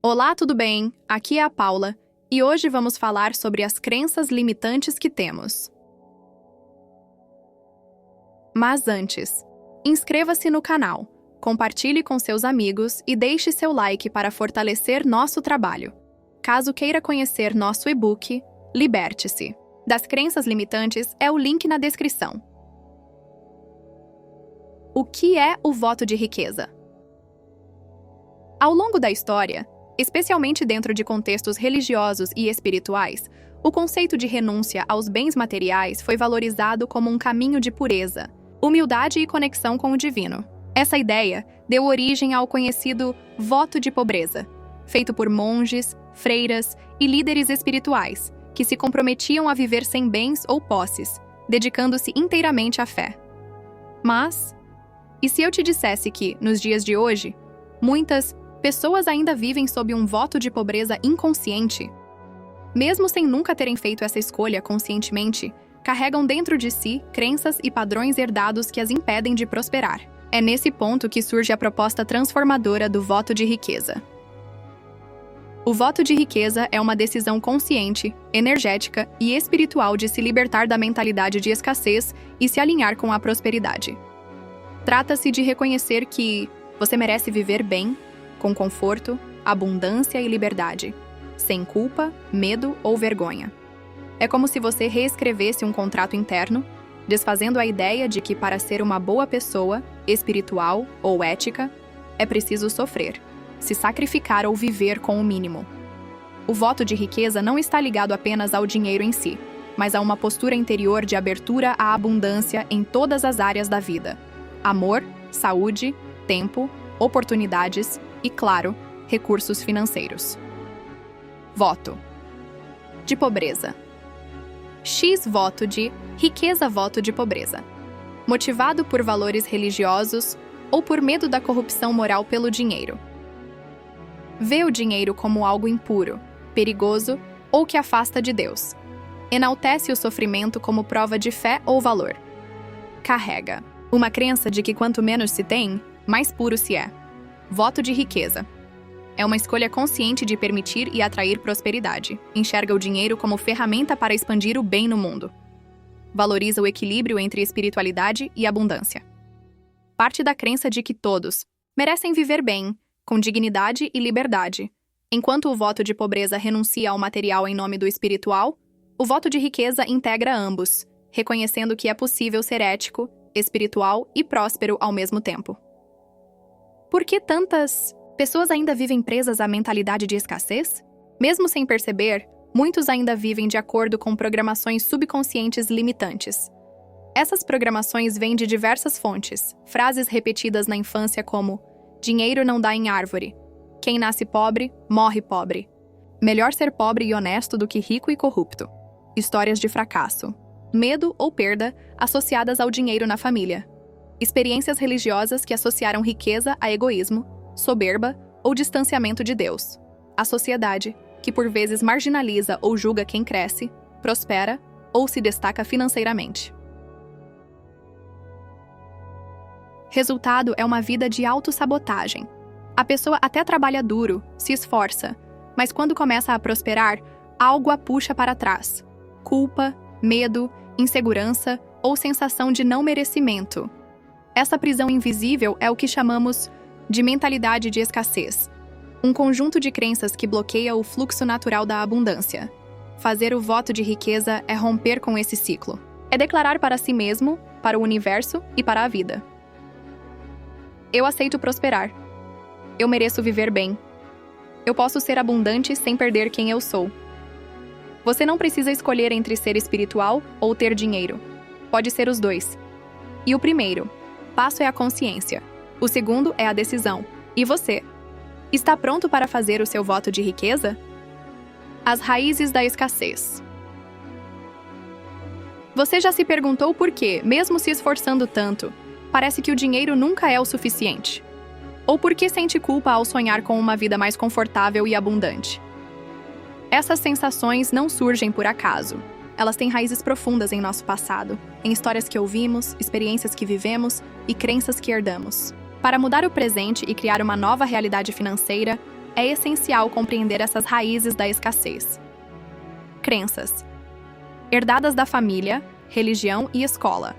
Olá, tudo bem? Aqui é a Paula e hoje vamos falar sobre as crenças limitantes que temos. Mas antes, inscreva-se no canal, compartilhe com seus amigos e deixe seu like para fortalecer nosso trabalho. Caso queira conhecer nosso e-book, Liberte-se das crenças limitantes, é o link na descrição. O que é o voto de riqueza? Ao longo da história, especialmente dentro de contextos religiosos e espirituais, o conceito de renúncia aos bens materiais foi valorizado como um caminho de pureza, humildade e conexão com o divino. Essa ideia deu origem ao conhecido voto de pobreza, feito por monges, freiras e líderes espirituais, que se comprometiam a viver sem bens ou posses, dedicando-se inteiramente à fé. Mas, e se eu te dissesse que, nos dias de hoje, muitas pessoas ainda vivem sob um voto de pobreza inconsciente? Mesmo sem nunca terem feito essa escolha conscientemente, carregam dentro de si crenças e padrões herdados que as impedem de prosperar. É nesse ponto que surge a proposta transformadora do voto de riqueza. O voto de riqueza é uma decisão consciente, energética e espiritual de se libertar da mentalidade de escassez e se alinhar com a prosperidade. Trata-se de reconhecer que você merece viver bem, com conforto, abundância e liberdade, sem culpa, medo ou vergonha. É como se você reescrevesse um contrato interno, desfazendo a ideia de que para ser uma boa pessoa, espiritual ou ética, é preciso sofrer, se sacrificar ou viver com o mínimo. O voto de riqueza não está ligado apenas ao dinheiro em si, mas a uma postura interior de abertura à abundância em todas as áreas da vida: amor, saúde, tempo, oportunidades e, claro, recursos financeiros. Voto de pobreza. X voto de riqueza, voto de pobreza. Motivado por valores religiosos ou por medo da corrupção moral pelo dinheiro. Vê o dinheiro como algo impuro, perigoso ou que afasta de Deus. Enaltece o sofrimento como prova de fé ou valor. Carrega uma crença de que quanto menos se tem, mais puro se é. Voto de riqueza. É uma escolha consciente de permitir e atrair prosperidade. Enxerga o dinheiro como ferramenta para expandir o bem no mundo. Valoriza o equilíbrio entre espiritualidade e abundância. Parte da crença de que todos merecem viver bem, com dignidade e liberdade. Enquanto o voto de pobreza renuncia ao material em nome do espiritual, o voto de riqueza integra ambos, reconhecendo que é possível ser ético, espiritual e próspero ao mesmo tempo. Por que tantas pessoas ainda vivem presas à mentalidade de escassez? Mesmo sem perceber, muitos ainda vivem de acordo com programações subconscientes limitantes. Essas programações vêm de diversas fontes, frases repetidas na infância como: dinheiro não dá em árvore, quem nasce pobre, morre pobre, melhor ser pobre e honesto do que rico e corrupto, histórias de fracasso, medo ou perda associadas ao dinheiro na família, experiências religiosas que associaram riqueza a egoísmo, soberba ou distanciamento de Deus, a sociedade, que por vezes marginaliza ou julga quem cresce, prospera ou se destaca financeiramente. Resultado é uma vida de autossabotagem. A pessoa até trabalha duro, se esforça, mas quando começa a prosperar, algo a puxa para trás. Culpa, medo, insegurança ou sensação de não merecimento. Essa prisão invisível é o que chamamos de mentalidade de escassez, um conjunto de crenças que bloqueia o fluxo natural da abundância. Fazer o voto de riqueza é romper com esse ciclo. É declarar para si mesmo, para o universo e para a vida: eu aceito prosperar. Eu mereço viver bem. Eu posso ser abundante sem perder quem eu sou. Você não precisa escolher entre ser espiritual ou ter dinheiro. Pode ser os dois. E o primeiro passo é a consciência. O segundo é a decisão. E você? Está pronto para fazer o seu voto de riqueza? As raízes da escassez. Você já se perguntou por que, mesmo se esforçando tanto, parece que o dinheiro nunca é o suficiente? Ou por que sente culpa ao sonhar com uma vida mais confortável e abundante? Essas sensações não surgem por acaso. Elas têm raízes profundas em nosso passado, em histórias que ouvimos, experiências que vivemos e crenças que herdamos. Para mudar o presente e criar uma nova realidade financeira, é essencial compreender essas raízes da escassez. Crenças. Herdadas da família, religião e escola.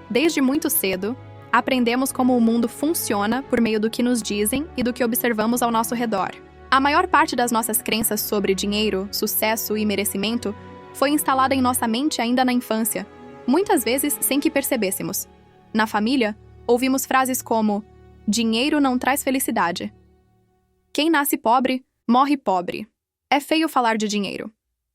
Desde muito cedo, aprendemos como o mundo funciona por meio do que nos dizem e do que observamos ao nosso redor. A maior parte das nossas crenças sobre dinheiro, sucesso e merecimento foi instalada em nossa mente ainda na infância, muitas vezes sem que percebêssemos. Na família, ouvimos frases como: dinheiro não traz felicidade. Quem nasce pobre, morre pobre. É feio falar de dinheiro.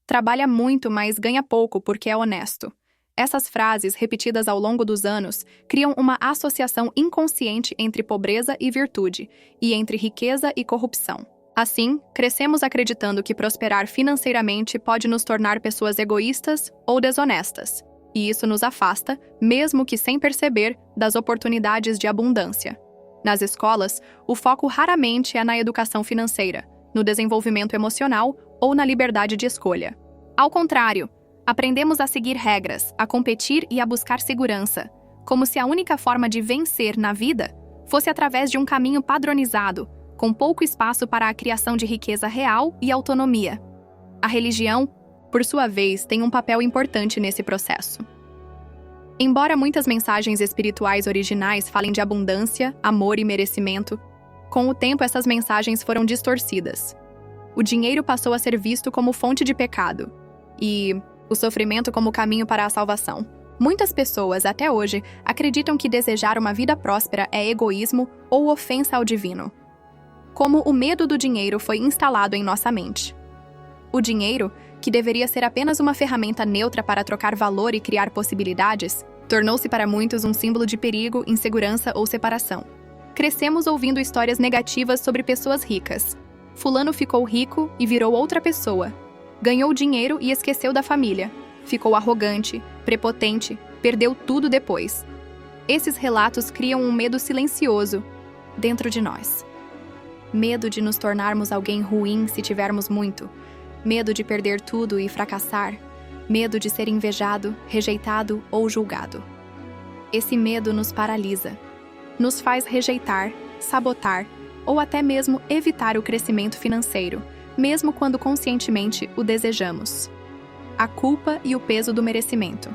Trabalha muito, mas ganha pouco porque é honesto. Essas frases, repetidas ao longo dos anos, criam uma associação inconsciente entre pobreza e virtude, e entre riqueza e corrupção. Assim, crescemos acreditando que prosperar financeiramente pode nos tornar pessoas egoístas ou desonestas, e isso nos afasta, mesmo que sem perceber, das oportunidades de abundância. Nas escolas, o foco raramente é na educação financeira, no desenvolvimento emocional ou na liberdade de escolha. Ao contrário, aprendemos a seguir regras, a competir e a buscar segurança, como se a única forma de vencer na vida fosse através de um caminho padronizado, com pouco espaço para a criação de riqueza real e autonomia. A religião, por sua vez, tem um papel importante nesse processo. Embora muitas mensagens espirituais originais falem de abundância, amor e merecimento, com o tempo essas mensagens foram distorcidas. O dinheiro passou a ser visto como fonte de pecado, e o sofrimento como caminho para a salvação. Muitas pessoas, até hoje, acreditam que desejar uma vida próspera é egoísmo ou ofensa ao divino. Como o medo do dinheiro foi instalado em nossa mente. O dinheiro, que deveria ser apenas uma ferramenta neutra para trocar valor e criar possibilidades, tornou-se para muitos um símbolo de perigo, insegurança ou separação. Crescemos ouvindo histórias negativas sobre pessoas ricas. Fulano ficou rico e virou outra pessoa. Ganhou dinheiro e esqueceu da família. Ficou arrogante, prepotente, perdeu tudo depois. Esses relatos criam um medo silencioso dentro de nós. Medo de nos tornarmos alguém ruim se tivermos muito. Medo de perder tudo e fracassar. Medo de ser invejado, rejeitado ou julgado. Esse medo nos paralisa. Nos faz rejeitar, sabotar ou até mesmo evitar o crescimento financeiro, mesmo quando conscientemente o desejamos. A culpa e o peso do merecimento.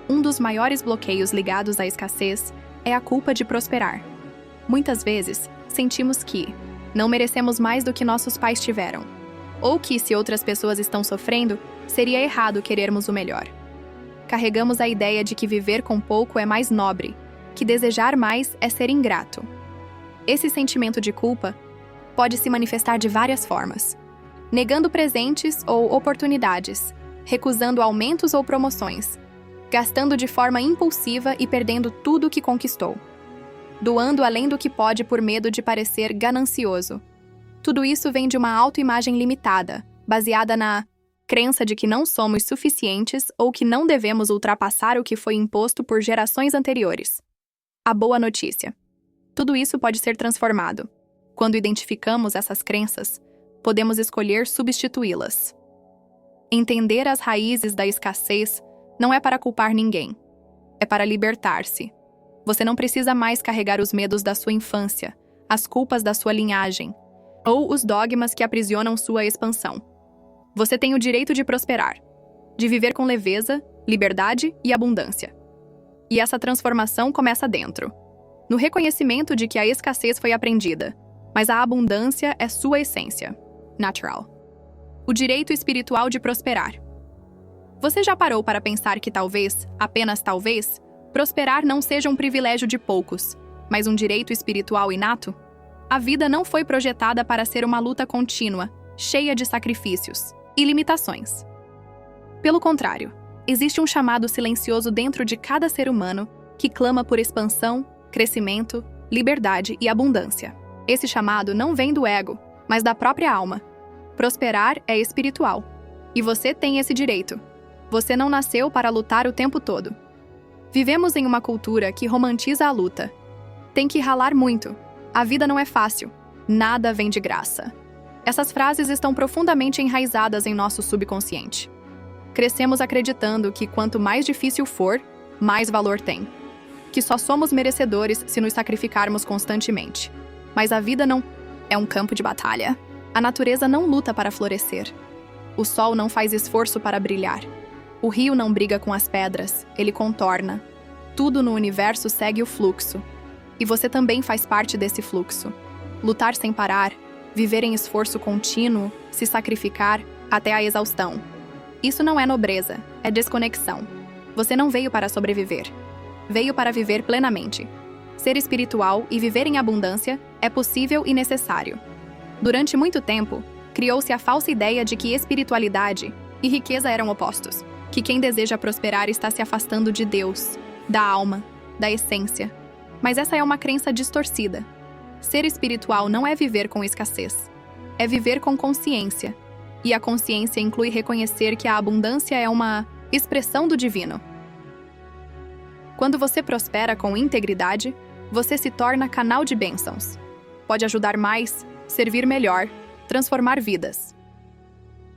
Um dos maiores bloqueios ligados à escassez é a culpa de prosperar. Muitas vezes, sentimos que não merecemos mais do que nossos pais tiveram, ou que, se outras pessoas estão sofrendo, seria errado querermos o melhor. Carregamos a ideia de que viver com pouco é mais nobre, que desejar mais é ser ingrato. Esse sentimento de culpa pode se manifestar de várias formas: negando presentes ou oportunidades, recusando aumentos ou promoções, gastando de forma impulsiva e perdendo tudo o que conquistou, doando além do que pode por medo de parecer ganancioso. Tudo isso vem de uma autoimagem limitada, baseada na crença de que não somos suficientes ou que não devemos ultrapassar o que foi imposto por gerações anteriores. A boa notícia: tudo isso pode ser transformado. Quando identificamos essas crenças, podemos escolher substituí-las. Entender as raízes da escassez não é para culpar ninguém, é para libertar-se. Você não precisa mais carregar os medos da sua infância, as culpas da sua linhagem, ou os dogmas que aprisionam sua expansão. Você tem o direito de prosperar, de viver com leveza, liberdade e abundância. E essa transformação começa dentro, no reconhecimento de que a escassez foi aprendida, mas a abundância é sua essência, natural. O direito espiritual de prosperar. Você já parou para pensar que talvez, apenas talvez, prosperar não seja um privilégio de poucos, mas um direito espiritual inato? A vida não foi projetada para ser uma luta contínua, cheia de sacrifícios e limitações. Pelo contrário, existe um chamado silencioso dentro de cada ser humano que clama por expansão, crescimento, liberdade e abundância. Esse chamado não vem do ego, mas da própria alma. Prosperar é espiritual. E você tem esse direito. Você não nasceu para lutar o tempo todo. Vivemos em uma cultura que romantiza a luta. Tem que ralar muito. A vida não é fácil. Nada vem de graça. Essas frases estão profundamente enraizadas em nosso subconsciente. Crescemos acreditando que quanto mais difícil for, mais valor tem. Que só somos merecedores se nos sacrificarmos constantemente. Mas a vida não é um campo de batalha. A natureza não luta para florescer. O sol não faz esforço para brilhar. O rio não briga com as pedras, ele contorna. Tudo no universo segue o fluxo. E você também faz parte desse fluxo. Lutar sem parar, viver em esforço contínuo, se sacrificar até a exaustão. Isso não é nobreza, é desconexão. Você não veio para sobreviver. Veio para viver plenamente. Ser espiritual e viver em abundância é possível e necessário. Durante muito tempo, criou-se a falsa ideia de que espiritualidade e riqueza eram opostos, que quem deseja prosperar está se afastando de Deus, da alma, da essência. Mas essa é uma crença distorcida. Ser espiritual não é viver com escassez, é viver com consciência. E a consciência inclui reconhecer que a abundância é uma expressão do divino. Quando você prospera com integridade, você se torna canal de bênçãos. Pode ajudar mais, servir melhor, transformar vidas.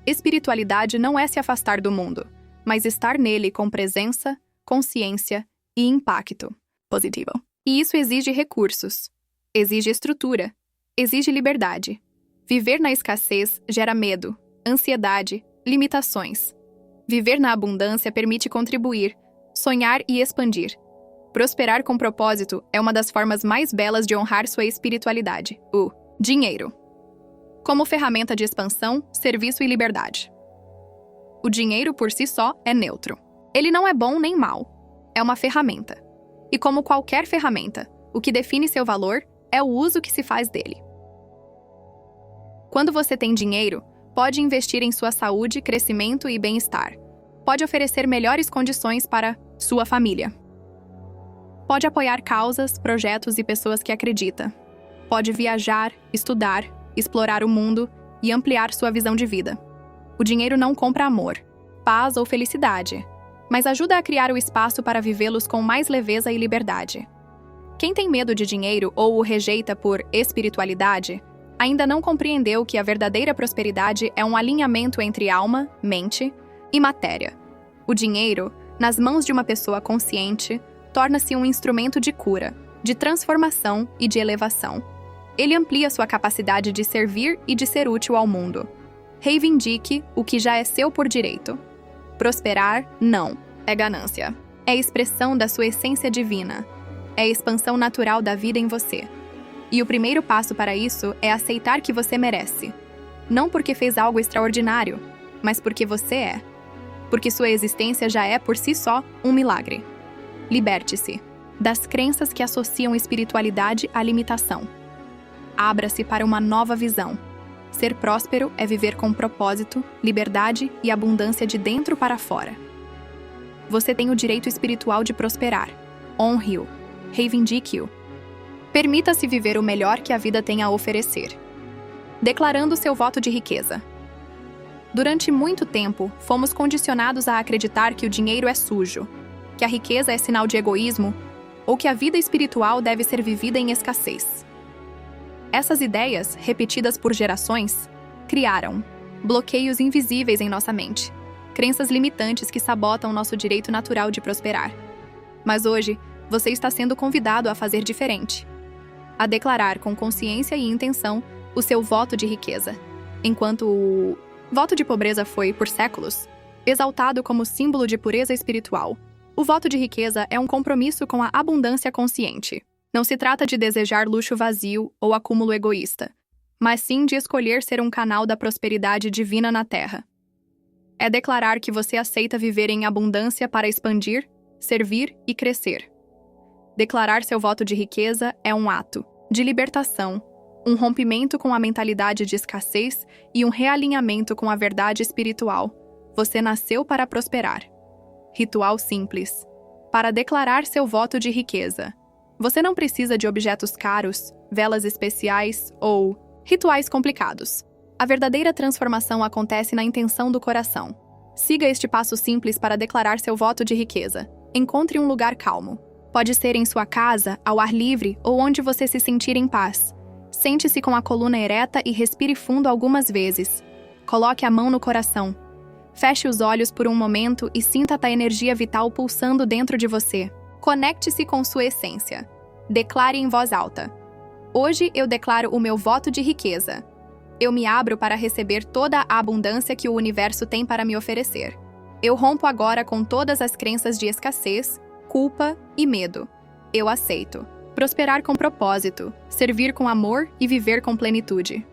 Espiritualidade não é se afastar do mundo, mas estar nele com presença, consciência e impacto positivo. E isso exige recursos, exige estrutura, exige liberdade. Viver na escassez gera medo, ansiedade, limitações. Viver na abundância permite contribuir, sonhar e expandir. Prosperar com propósito é uma das formas mais belas de honrar sua espiritualidade. O dinheiro. Como ferramenta de expansão, serviço e liberdade. O dinheiro por si só é neutro. Ele não é bom nem mau. É uma ferramenta. E como qualquer ferramenta, o que define seu valor é o uso que se faz dele. Quando você tem dinheiro, pode investir em sua saúde, crescimento e bem-estar. Pode oferecer melhores condições para sua família. Pode apoiar causas, projetos e pessoas que acredita. Pode viajar, estudar, explorar o mundo e ampliar sua visão de vida. O dinheiro não compra amor, paz ou felicidade, mas ajuda a criar o espaço para vivê-los com mais leveza e liberdade. Quem tem medo de dinheiro ou o rejeita por espiritualidade, ainda não compreendeu que a verdadeira prosperidade é um alinhamento entre alma, mente e matéria. O dinheiro, nas mãos de uma pessoa consciente, torna-se um instrumento de cura, de transformação e de elevação. Ele amplia sua capacidade de servir e de ser útil ao mundo. Reivindique o que já é seu por direito. Prosperar, não, é ganância. É expressão da sua essência divina. É a expansão natural da vida em você. E o primeiro passo para isso é aceitar que você merece. Não porque fez algo extraordinário, mas porque você é. Porque sua existência já é, por si só, um milagre. Liberte-se das crenças que associam espiritualidade à limitação. Abra-se para uma nova visão. Ser próspero é viver com propósito, liberdade e abundância de dentro para fora. Você tem o direito espiritual de prosperar. Honre-o. Reivindique-o. Permita-se viver o melhor que a vida tem a oferecer. Declarando seu voto de riqueza. Durante muito tempo, fomos condicionados a acreditar que o dinheiro é sujo, que a riqueza é sinal de egoísmo ou que a vida espiritual deve ser vivida em escassez. Essas ideias, repetidas por gerações, criaram bloqueios invisíveis em nossa mente, crenças limitantes que sabotam nosso direito natural de prosperar. Mas hoje, você está sendo convidado a fazer diferente, a declarar com consciência e intenção o seu voto de riqueza, enquanto o voto de pobreza foi, por séculos, exaltado como símbolo de pureza espiritual. O voto de riqueza é um compromisso com a abundância consciente. Não se trata de desejar luxo vazio ou acúmulo egoísta, mas sim de escolher ser um canal da prosperidade divina na Terra. É declarar que você aceita viver em abundância para expandir, servir e crescer. Declarar seu voto de riqueza é um ato de libertação, um rompimento com a mentalidade de escassez e um realinhamento com a verdade espiritual. Você nasceu para prosperar. Ritual simples. Para declarar seu voto de riqueza. Você não precisa de objetos caros, velas especiais ou rituais complicados. A verdadeira transformação acontece na intenção do coração. Siga este passo simples para declarar seu voto de riqueza. Encontre um lugar calmo. Pode ser em sua casa, ao ar livre ou onde você se sentir em paz. Sente-se com a coluna ereta e respire fundo algumas vezes. Coloque a mão no coração. Feche os olhos por um momento e sinta a energia vital pulsando dentro de você. Conecte-se com sua essência. Declare em voz alta. Hoje eu declaro o meu voto de riqueza. Eu me abro para receber toda a abundância que o universo tem para me oferecer. Eu rompo agora com todas as crenças de escassez, culpa e medo. Eu aceito. Prosperar com propósito, servir com amor e viver com plenitude.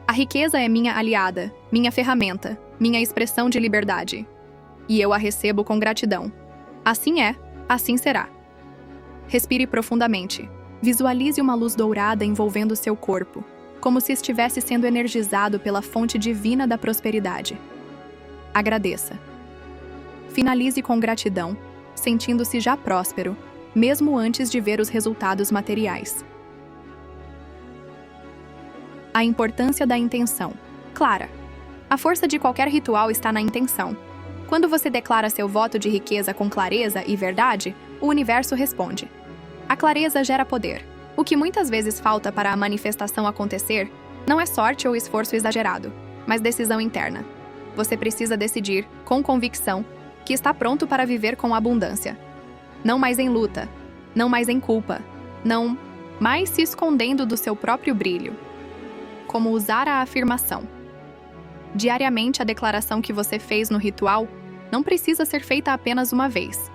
A riqueza é minha aliada, minha ferramenta, minha expressão de liberdade. E eu a recebo com gratidão. Assim é, assim será. Respire profundamente. Visualize uma luz dourada envolvendo seu corpo, como se estivesse sendo energizado pela fonte divina da prosperidade. Agradeça. Finalize com gratidão, sentindo-se já próspero, mesmo antes de ver os resultados materiais. A importância da intenção. Clara. A força de qualquer ritual está na intenção. Quando você declara seu voto de riqueza com clareza e verdade, o universo responde. A clareza gera poder. O que muitas vezes falta para a manifestação acontecer não é sorte ou esforço exagerado, mas decisão interna. Você precisa decidir, com convicção, que está pronto para viver com abundância. Não mais em luta, não mais em culpa, não mais se escondendo do seu próprio brilho. Como usar a afirmação. Diariamente, a declaração que você fez no ritual não precisa ser feita apenas uma vez.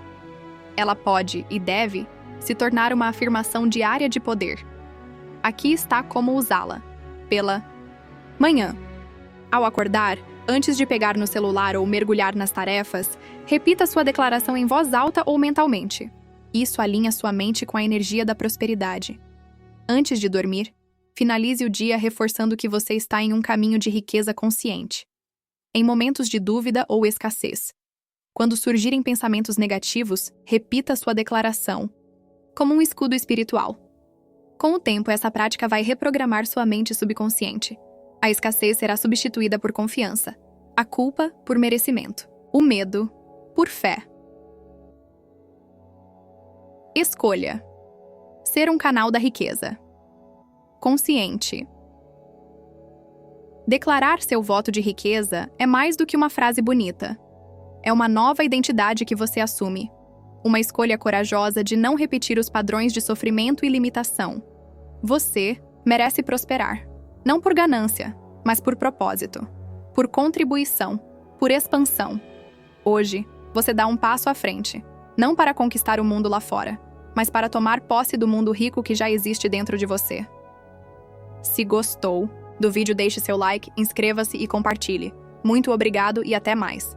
Ela pode e deve se tornar uma afirmação diária de poder. Aqui está como usá-la. Pela manhã. Ao acordar, antes de pegar no celular ou mergulhar nas tarefas, repita sua declaração em voz alta ou mentalmente. Isso alinha sua mente com a energia da prosperidade. Antes de dormir, finalize o dia reforçando que você está em um caminho de riqueza consciente. Em momentos de dúvida ou escassez, quando surgirem pensamentos negativos, repita sua declaração, como um escudo espiritual. Com o tempo, essa prática vai reprogramar sua mente subconsciente. A escassez será substituída por confiança, a culpa por merecimento, o medo por fé. Escolha. Ser um canal da riqueza. Consciente. Declarar seu voto de riqueza é mais do que uma frase bonita. É uma nova identidade que você assume. Uma escolha corajosa de não repetir os padrões de sofrimento e limitação. Você merece prosperar. Não por ganância, mas por propósito. Por contribuição. Por expansão. Hoje, você dá um passo à frente. Não para conquistar o mundo lá fora, mas para tomar posse do mundo rico que já existe dentro de você. Se gostou do vídeo, deixe seu like, inscreva-se e compartilhe. Muito obrigado e até mais!